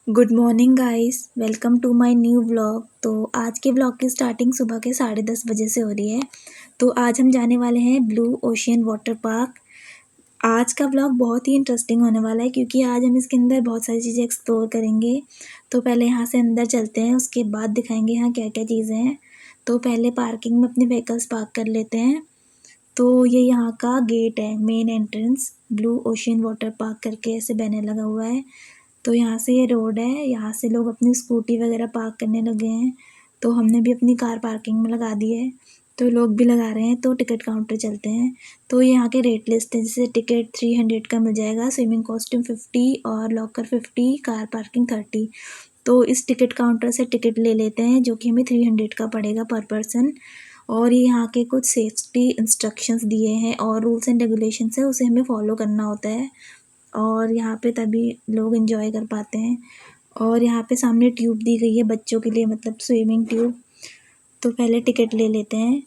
Good morning guys, welcome to my new vlog. तो आज के व्लॉग की स्टार्टिंग सुबह के 10:30 बजे से हो रही है। तो आज हम जाने वाले हैं ब्लू ओशियन वाटर पार्क। आज का व्लॉग बहुत ही इंटरेस्टिंग होने वाला है क्योंकि आज हम इसके अंदर बहुत सारी चीज़ें एक्सप्लोर करेंगे। तो पहले यहाँ से अंदर चलते हैं, उसके बाद दिखाएंगे यहाँ क्या क्या चीज़ें हैं। तो पहले पार्किंग में अपने व्हीकल्स पार्क कर लेते हैं। तो ये यहाँ का गेट है, main entrance, blue ocean water park करके ऐसे बैनर लगा हुआ है। तो यहाँ से ये रोड है, यहाँ से लोग अपनी स्कूटी वगैरह पार्क करने लगे हैं। तो हमने भी अपनी कार पार्किंग में लगा दी है, तो लोग भी लगा रहे हैं। तो टिकट काउंटर चलते हैं। तो यहाँ के रेट लिस्ट है, जैसे टिकट 300 का मिल जाएगा, स्विमिंग कॉस्ट्यूम 50 और लॉकर 50, कार पार्किंग 30। तो इस टिकट काउंटर से टिकट ले लेते हैं जो कि हमें 300 का पड़ेगा पर पर्सन। और ये यहाँ के कुछ सेफ्टी इंस्ट्रक्शंस दिए हैं और रूल्स एंड रेगुलेशंस है, उसे हमें फॉलो करना होता है और यहाँ पे तभी लोग एंजॉय कर पाते हैं। और यहाँ पे सामने ट्यूब दी गई है बच्चों के लिए, मतलब स्विमिंग ट्यूब। तो पहले टिकट ले लेते हैं।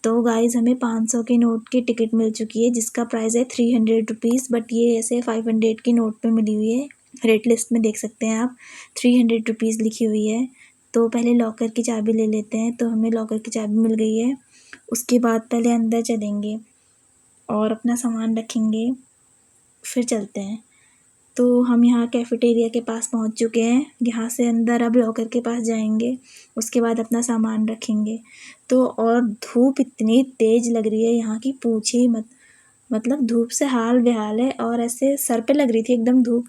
तो गाइस हमें 500 के नोट की टिकट मिल चुकी है जिसका प्राइस है 300 रुपीज़, बट ये ऐसे 500 की नोट पे मिली हुई है। रेट लिस्ट में देख सकते हैं आप, 300 रुपीज़ लिखी हुई है। तो पहले लॉकर की चाबी ले लेते हैं। तो हमें लॉकर की चाबी मिल गई है। उसके बाद पहले अंदर चलेंगे और अपना सामान रखेंगे, फिर चलते हैं। तो हम यहाँ कैफ़ेटेरिया के पास पहुँच चुके हैं। यहाँ से अंदर अब लॉकर के पास जाएंगे, उसके बाद अपना सामान रखेंगे। तो और धूप इतनी तेज़ लग रही है यहाँ की, पूछे ही मत। मतलब धूप से हाल बेहाल है और ऐसे सर पे लग रही थी एकदम धूप।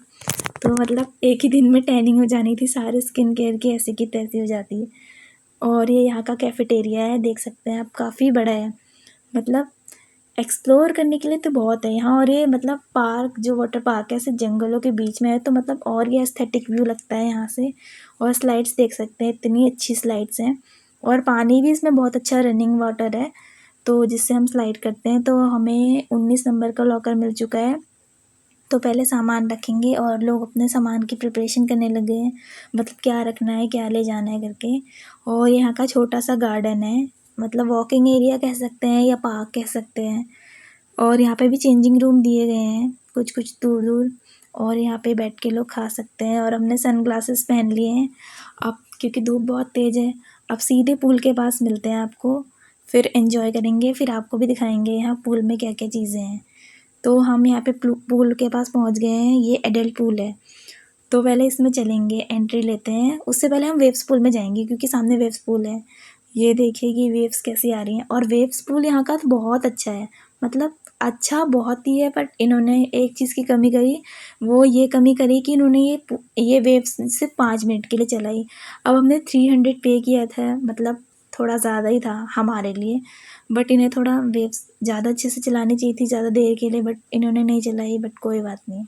तो मतलब एक ही दिन में टैनिंग हो जानी थी, सारे स्किन केयर की ऐसी की तैसी हो जाती है। और ये यहाँ का कैफ़ेटेरिया है, देख सकते हैं आप, काफ़ी बड़ा है। मतलब एक्सप्लोर करने के लिए तो बहुत है यहाँ। और ये मतलब पार्क, जो वाटर पार्क है, ऐसे जंगलों के बीच में है, तो मतलब और ये एस्थेटिक व्यू लगता है यहाँ से। और स्लाइड्स देख सकते हैं, इतनी अच्छी स्लाइड्स हैं और पानी भी इसमें बहुत अच्छा रनिंग वाटर है, तो जिससे हम स्लाइड करते हैं। तो हमें 19 नंबर का लॉकर मिल चुका है। तो पहले सामान रखेंगे और लोग अपने सामान की प्रिपरेशन करने लगे हैं, मतलब क्या रखना है, क्या ले जाना है करके। और यहाँ का छोटा सा गार्डन है, मतलब वॉकिंग एरिया कह सकते हैं या पार्क कह सकते हैं। और यहाँ पे भी चेंजिंग रूम दिए गए हैं कुछ कुछ दूर दूर, और यहाँ पे बैठ के लोग खा सकते हैं। और हमने सन ग्लासेस पहन लिए हैं अब, क्योंकि धूप बहुत तेज़ है। अब सीधे पूल के पास मिलते हैं आपको, फिर एंजॉय करेंगे, फिर आपको भी दिखाएंगे यहाँ पूल में क्या क्या चीज़ें हैं। तो हम यहाँ पे पूल के पास पहुँच गए हैं, ये एडल्ट पूल है। तो पहले इसमें चलेंगे, एंट्री लेते हैं। उससे पहले हम वेव्स पूल में जाएंगे क्योंकि सामने वेव्स पूल है। ये देखिए कि वेव्स कैसी आ रही हैं। और वेव्स पूल यहाँ का तो बहुत अच्छा है, मतलब अच्छा बहुत ही है। बट इन्होंने एक चीज़ की कमी करी, वो ये कमी करी कि इन्होंने ये वेव्स सिर्फ 5 मिनट के लिए चलाई। अब हमने 300 पे किया था, मतलब थोड़ा ज़्यादा ही था हमारे लिए। बट इन्हें थोड़ा वेव्स ज़्यादा अच्छे से चलानी चाहिए थी, ज़्यादा देर के लिए, बट इन्होंने नहीं चलाई। बट कोई बात नहीं।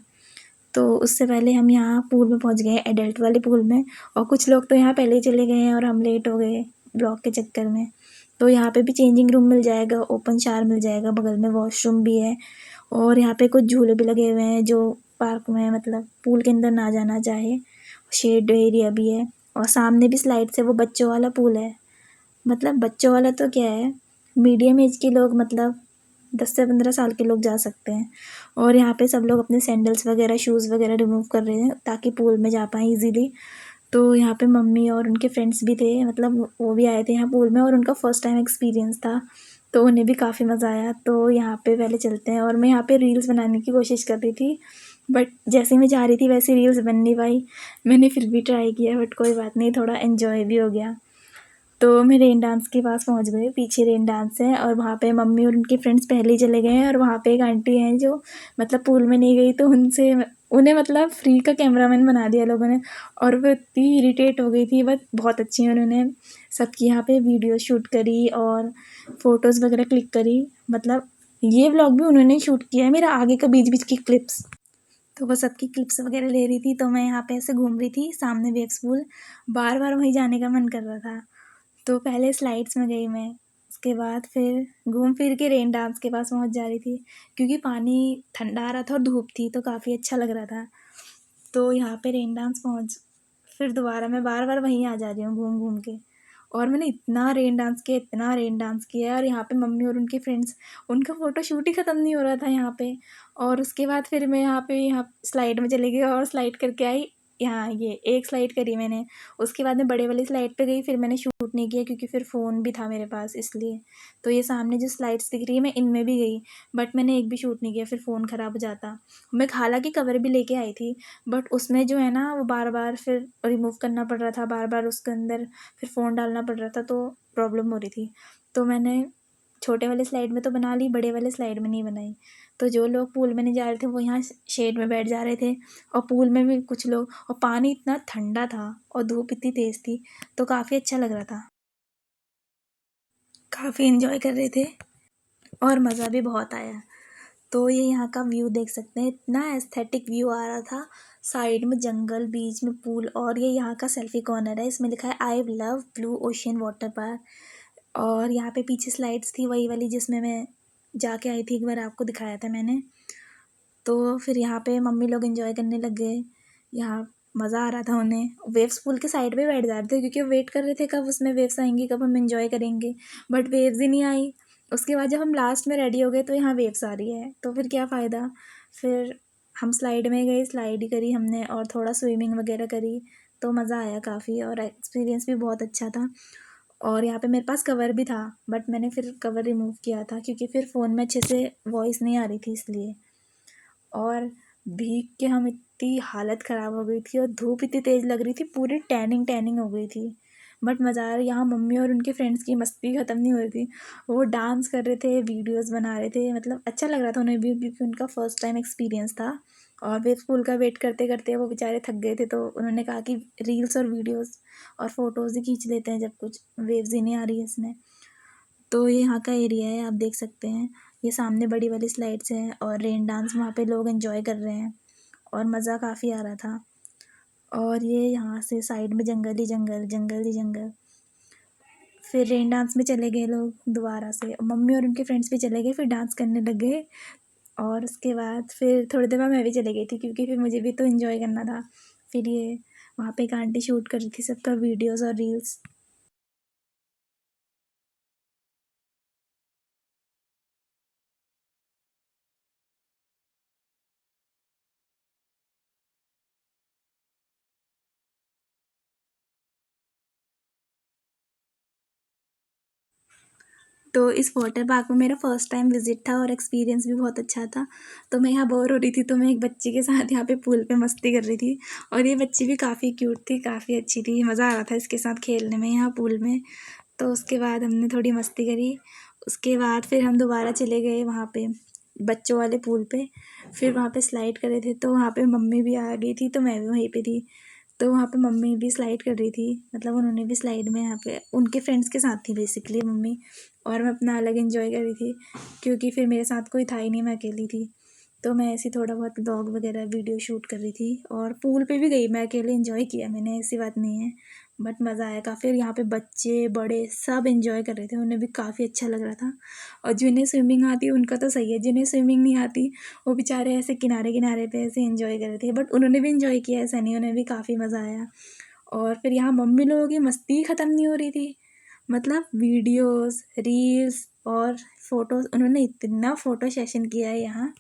तो उससे पहले हम यहाँ पूल में पहुँच गए हैं, एडल्ट वाले पूल में। और कुछ लोग तो यहाँ पहले ही चले गए हैं और हम लेट हो गए ब्लॉक के चक्कर में। तो यहाँ पे भी चेंजिंग रूम मिल जाएगा, ओपन शावर मिल जाएगा, बगल में वॉशरूम भी है। और यहाँ पे कुछ झूले भी लगे हुए हैं जो पार्क में, मतलब पूल के अंदर ना जाना चाहे, शेड एरिया भी है। और सामने भी स्लाइड से वो बच्चों वाला पूल है। मतलब बच्चों वाला तो क्या है, मीडियम एज के लोग, मतलब 10 से 15 साल के लोग जा सकते हैं। और यहाँ पे सब लोग अपने सैंडल्स वगैरह, शूज़ वगैरह रिमूव कर रहे हैं ताकि पूल में जा पाएँ इजीली। तो यहाँ पे मम्मी और उनके फ्रेंड्स भी थे, मतलब वो भी आए थे यहाँ पूल में और उनका फर्स्ट टाइम एक्सपीरियंस था, तो उन्हें भी काफ़ी मज़ा आया। तो यहाँ पे पहले चलते हैं। और मैं यहाँ पे रील्स बनाने की कोशिश कर रही थी, बट जैसे मैं जा रही थी वैसे रील्स बन नहीं पाई। मैंने फिर भी ट्राई किया, बट कोई बात नहीं, थोड़ा एन्जॉय भी हो गया। तो मैं रेन डांस के पास पहुंच गई, पीछे रेन डांस है और वहाँ पे मम्मी और उनके फ्रेंड्स पहले ही चले गए हैं। और वहाँ पे एक आंटी हैं जो मतलब पूल में नहीं गई, तो उन्हें मतलब फ्री का कैमरामैन बना दिया लोगों ने। और वो इतनी इरिटेट हो गई थी, बट बहुत अच्छी है, उन्होंने सबकी यहाँ पे वीडियो शूट करी और फ़ोटोज़ वगैरह क्लिक करी। मतलब ये व्लॉग भी उन्होंने शूट किया है, मेरा आगे का बीच बीच की क्लिप्स। तो वो सबकी क्लिप्स वगैरह ले रही थी। तो मैं यहाँ पे ऐसे घूम रही थी, सामने वेव्स पूल, बार बार वहीं जाने का मन कर रहा था। तो पहले स्लाइड्स में गई मैं, उसके बाद फिर घूम फिर के रेन डांस के पास पहुंच जा रही थी, क्योंकि पानी ठंडा आ रहा था और धूप थी तो काफ़ी अच्छा लग रहा था। तो यहाँ पे रेन डांस पहुंच, फिर दोबारा मैं बार बार वहीं आ जा रही हूँ घूम घूम के। और मैंने इतना रेन डांस किया, इतना रेन डांस किया। और यहाँ पे मम्मी और उनके फ्रेंड्स, उनका फ़ोटो शूट ही ख़त्म नहीं हो रहा था यहाँ पे। और उसके बाद फिर मैं यहाँ स्लाइड में चली गई और स्लाइड करके आई। यहाँ ये एक स्लाइड करी मैंने। उसके बाद मैं बड़े वाली स्लाइड पे गई, फिर मैंने शूट नहीं किया क्योंकि फिर फ़ोन भी था मेरे पास इसलिए। तो ये सामने जो स्लाइड्स दिख रही है मैं इनमें भी गई, बट मैंने एक भी शूट नहीं किया, फिर फ़ोन ख़राब हो जाता। मैं हालाँकि कवर भी लेके आई थी, बट उसमें जो है ना वो बार-बार फिर रिमूव करना पड़ रहा था, बार-बार उसके अंदर फिर फ़ोन डालना पड़ रहा था, तो प्रॉब्लम हो रही थी। तो मैंने छोटे वाले स्लाइड में तो बना ली, बड़े वाले स्लाइड में नहीं बनाई। तो जो लोग पूल में नहीं जा रहे थे वो यहाँ शेड में बैठ जा रहे थे, और पूल में भी कुछ लोग, और पानी इतना ठंडा था और धूप इतनी तेज़ थी, तो काफ़ी अच्छा लग रहा था। काफ़ी इन्जॉय कर रहे थे और मज़ा भी बहुत आया। तो ये यहाँ का व्यू देख सकते हैं, इतना एस्थेटिक व्यू आ रहा था। साइड में जंगल, बीच में पूल, और ये यहाँ का सेल्फी कॉर्नर है। इसमें लिखा है I love blue ocean water park. और यहाँ पे पीछे स्लाइड्स थी वही वाली जिसमें मैं जाके आई थी, एक बार आपको दिखाया था मैंने। तो फिर यहाँ पे मम्मी लोग एंजॉय करने लग गए। यहाँ मज़ा आ रहा था उन्हें। वेव्स पूल के साइड पे बैठ जा रहे थे क्योंकि वो वेट कर रहे थे कब उसमें वेव्स आएंगी, कब हम एंजॉय करेंगे, बट वेव्स ही नहीं आई। उसके बाद जब हम लास्ट में रेडी हो गए तो यहाँ वेव्स आ रही है, तो फिर क्या फ़ायदा। फिर हम स्लाइड में गए, स्लाइड ही करी हमने और थोड़ा स्विमिंग वगैरह करी, तो मज़ा आया काफ़ी और एक्सपीरियंस भी बहुत अच्छा था। और यहाँ पे मेरे पास कवर भी था, बट मैंने फिर कवर रिमूव किया था क्योंकि फिर फ़ोन में अच्छे से वॉइस नहीं आ रही थी इसलिए। और भीग के हम इतनी हालत ख़राब हो गई थी और धूप इतनी तेज़ लग रही थी, पूरी टैनिंग टैनिंग हो गई थी। बट मज़ा आ रहा, यहाँ मम्मी और उनके फ्रेंड्स की मस्ती ख़त्म नहीं हो रही थी। वो डांस कर रहे थे, वीडियोस बना रहे थे, मतलब अच्छा लग रहा था उन्हें भी क्योंकि उनका फ़र्स्ट टाइम एक्सपीरियंस था। और वे स्कूल का वेट करते करते वो बेचारे थक गए थे, तो उन्होंने कहा कि रील्स और वीडियोस और फ़ोटोज़ ही खींच लेते हैं जब कुछ वेव्स ही नहीं आ रही है इसमें। तो ये यहाँ का एरिया है, आप देख सकते हैं। ये सामने बड़ी वाली स्लाइड्स हैं और रेन डांस वहाँ पे लोग एंजॉय कर रहे हैं और मज़ा काफ़ी आ रहा था। और ये यहाँ से साइड में जंगल ही जंगल, जंगल ही जंगल। फिर रेन डांस में चले गए लोग दोबारा से, मम्मी और उनके फ्रेंड्स भी चले गए, फिर डांस करने लग गए। और उसके बाद फिर थोड़ी देर बाद मैं भी चली गई थी क्योंकि फिर मुझे भी तो एंजॉय करना था। फिर ये वहाँ पे एक आंटी शूट कर रही थी सबका वीडियोज़ और रील्स। तो इस वाटर पार्क में मेरा फर्स्ट टाइम विज़िट था और एक्सपीरियंस भी बहुत अच्छा था। तो मैं यहाँ बोर हो रही थी, तो मैं एक बच्ची के साथ यहाँ पे पूल पे मस्ती कर रही थी, और ये बच्ची भी काफ़ी क्यूट थी, काफ़ी अच्छी थी, मज़ा आ रहा था इसके साथ खेलने में यहाँ पूल में। तो उसके बाद हमने थोड़ी मस्ती करी। उसके बाद फिर हम दोबारा चले गए वहाँ पे बच्चों वाले पूल पे। फिर वहाँ पे स्लाइड कर रहे थे, तो वहाँ पे मम्मी भी आ गई थी, तो मैं भी वहीं पे थी। तो वहाँ पे मम्मी भी स्लाइड कर रही थी, मतलब उन्होंने भी स्लाइड में यहाँ पे उनके फ्रेंड्स के साथ थी बेसिकली मम्मी, और मैं अपना अलग एंजॉय कर रही थी क्योंकि फिर मेरे साथ कोई था ही नहीं, मैं अकेली थी। तो मैं ऐसे थोड़ा बहुत ब्लॉग वगैरह वीडियो शूट कर रही थी और पूल पे भी गई, मैं अकेले एंजॉय किया मैंने, ऐसी बात नहीं है। बट मज़ा आया काफ़ी, और यहाँ पे बच्चे बड़े सब एंजॉय कर रहे थे, उन्हें भी काफ़ी अच्छा लग रहा था। और जिन्हें स्विमिंग आती है उनका तो सही है, जिन्हें स्विमिंग नहीं आती वो बेचारे ऐसे किनारे किनारे पे ऐसे एंजॉय कर रहे थे, बट उन्होंने भी एंजॉय किया, ऐसा नहीं, उन्हें भी काफ़ी मज़ा आया। और फिर यहाँ मम्मी लोगों की मस्ती ख़त्म नहीं हो रही थी, मतलब वीडियोस, रील्स और फ़ोटोज़, उन्होंने इतना फ़ोटो सेशन किया है यहाँ,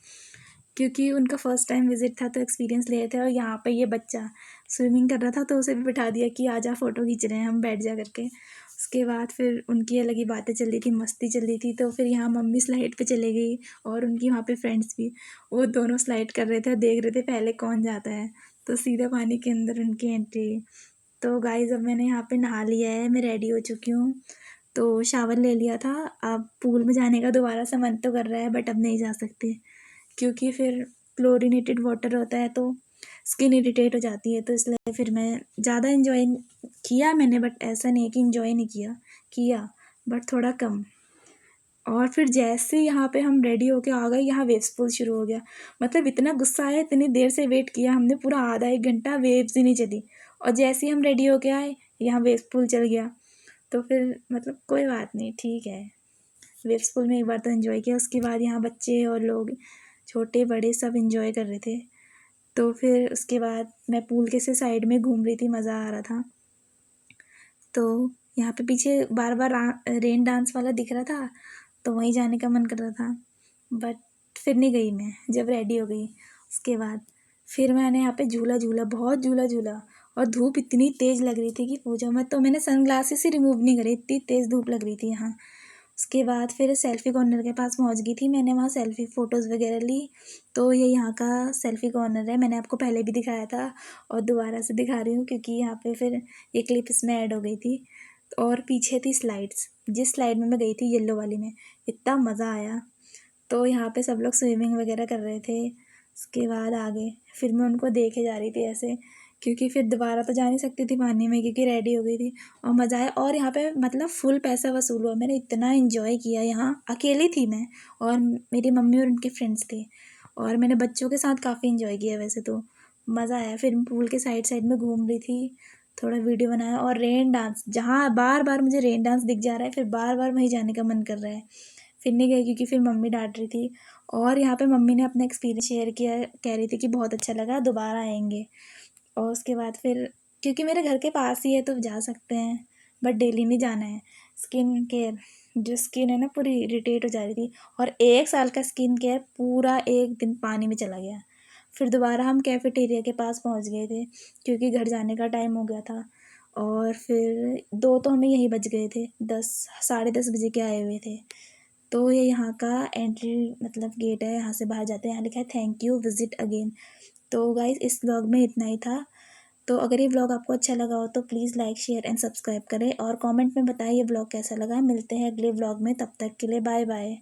क्योंकि उनका फ़र्स्ट टाइम विज़िट था तो एक्सपीरियंस ले रहे थे। और यहाँ पे ये बच्चा स्विमिंग कर रहा था, तो उसे भी बिठा दिया कि आ जा फ़ोटो खींच रहे हैं हम, बैठ जा करके। उसके बाद फिर उनकी अलग ही बातें चल रही थी, मस्ती चल रही थी। तो फिर यहाँ मम्मी स्लाइड पे चले गई और उनकी वहाँ पे फ्रेंड्स भी, वो दोनों स्लाइड कर रहे थे और देख रहे थे पहले कौन जाता है। तो सीधा पानी के अंदर उनकी एंट्री। तो गाइज़ अब मैंने यहाँ पे नहा लिया है, मैं रेडी हो चुकी हूँ। तो शावर ले लिया था, अब पूल में जाने का दोबारा से मन तो कर रहा है, बट अब नहीं जा सकते क्योंकि फिर क्लोरीनेटेड वाटर होता है तो स्किन इरिटेट हो जाती है। तो इसलिए फिर मैं ज़्यादा इन्जॉय किया मैंने, बट ऐसा नहीं है कि इन्जॉय नहीं किया, किया बट थोड़ा कम। और फिर जैसे ही यहाँ पे हम रेडी होके आ गए, यहाँ वेव्स पूल शुरू हो गया। मतलब इतना गुस्सा आया, इतनी देर से वेट किया हमने, पूरा आधा एक घंटा वेव्स ही नहीं चली, और जैसे ही हम रेडी होके आए यहाँ वेव्स पूल चल गया। तो फिर मतलब कोई बात नहीं, ठीक है। वेव्स पूल में एक बार तो एंजॉय किया, उसके बाद यहाँ बच्चे और लोग छोटे बड़े सब एंजॉय कर रहे थे। तो फिर उसके बाद मैं पूल के से साइड में घूम रही थी, मज़ा आ रहा था। तो यहाँ पे पीछे बार बार रेन डांस वाला दिख रहा था, तो वहीं जाने का मन कर रहा था, बट फिर नहीं गई मैं जब रेडी हो गई। उसके बाद फिर मैंने यहाँ पे झूला झूला, बहुत झूला झूला, और धूप इतनी तेज़ लग रही थी कि पूछो मत। तो मैंने सनग्लासेस ही रिमूव नहीं करे, इतनी तेज़ धूप लग रही थी यहाँ। उसके बाद फिर सेल्फ़ी कॉर्नर के पास पहुँच गई थी, मैंने वहाँ सेल्फ़ी फ़ोटोज़ वगैरह ली। तो ये यहाँ का सेल्फ़ी कॉर्नर है, मैंने आपको पहले भी दिखाया था और दोबारा से दिखा रही हूँ क्योंकि यहाँ पे फिर ये क्लिप इसमें ऐड हो गई थी। और पीछे थी स्लाइड्स, जिस स्लाइड में मैं गई थी येलो वाली में, इतना मज़ा आया। तो यहाँ पे सब लोग स्विमिंग वगैरह कर रहे थे। उसके बाद आगे फिर मैं उनको देखे जा रही थी ऐसे, क्योंकि फिर दोबारा तो जा नहीं सकती थी पानी में क्योंकि रेडी हो गई थी। और मज़ा आया, और यहाँ पे मतलब फुल पैसा वसूल हुआ, मैंने इतना इन्जॉय किया यहाँ। अकेली थी मैं, और मेरी मम्मी और उनके फ्रेंड्स थे, और मैंने बच्चों के साथ काफ़ी इन्जॉय किया वैसे तो। मज़ा आया। फिर मैं पूल के साइड साइड में घूम रही थी, थोड़ा वीडियो बनाया। और रेन डांस, जहाँ बार बार मुझे रेन डांस दिख जा रहा है, फिर बार बार वहीं जाने का मन कर रहा है। फिर नहीं गई क्योंकि फिर मम्मी डांट रही थी। और यहाँ पे मम्मी ने अपना एक्सपीरियंस शेयर किया, कह रही थी कि बहुत अच्छा लगा, दोबारा आएंगे। और उसके बाद फिर क्योंकि मेरे घर के पास ही है तो जा सकते हैं, बट डेली नहीं जाना है। स्किन केयर, जो स्किन है ना पूरी इरिटेट हो जा रही थी, और 1 साल का स्किन केयर पूरा एक दिन पानी में चला गया। फिर दोबारा हम कैफेटेरिया के पास पहुंच गए थे क्योंकि घर जाने का टाइम हो गया था। और फिर 2 तो हमें यहीं बज गए थे, 10 साढ़े 10 बजे के आए हुए थे। तो ये यहाँ का एंट्री मतलब गेट है, यहाँ से बाहर जाते हैं। यहाँ लिखा है थैंक यू, विजिट अगेन। तो गाइज़ इस व्लॉग में इतना ही था। तो अगर ये व्लॉग आपको अच्छा लगा हो तो please like share and subscribe करें, और कमेंट में बताएं ये व्लॉग कैसा लगा। मिलते हैं अगले व्लॉग में, तब तक के लिए बाय बाय।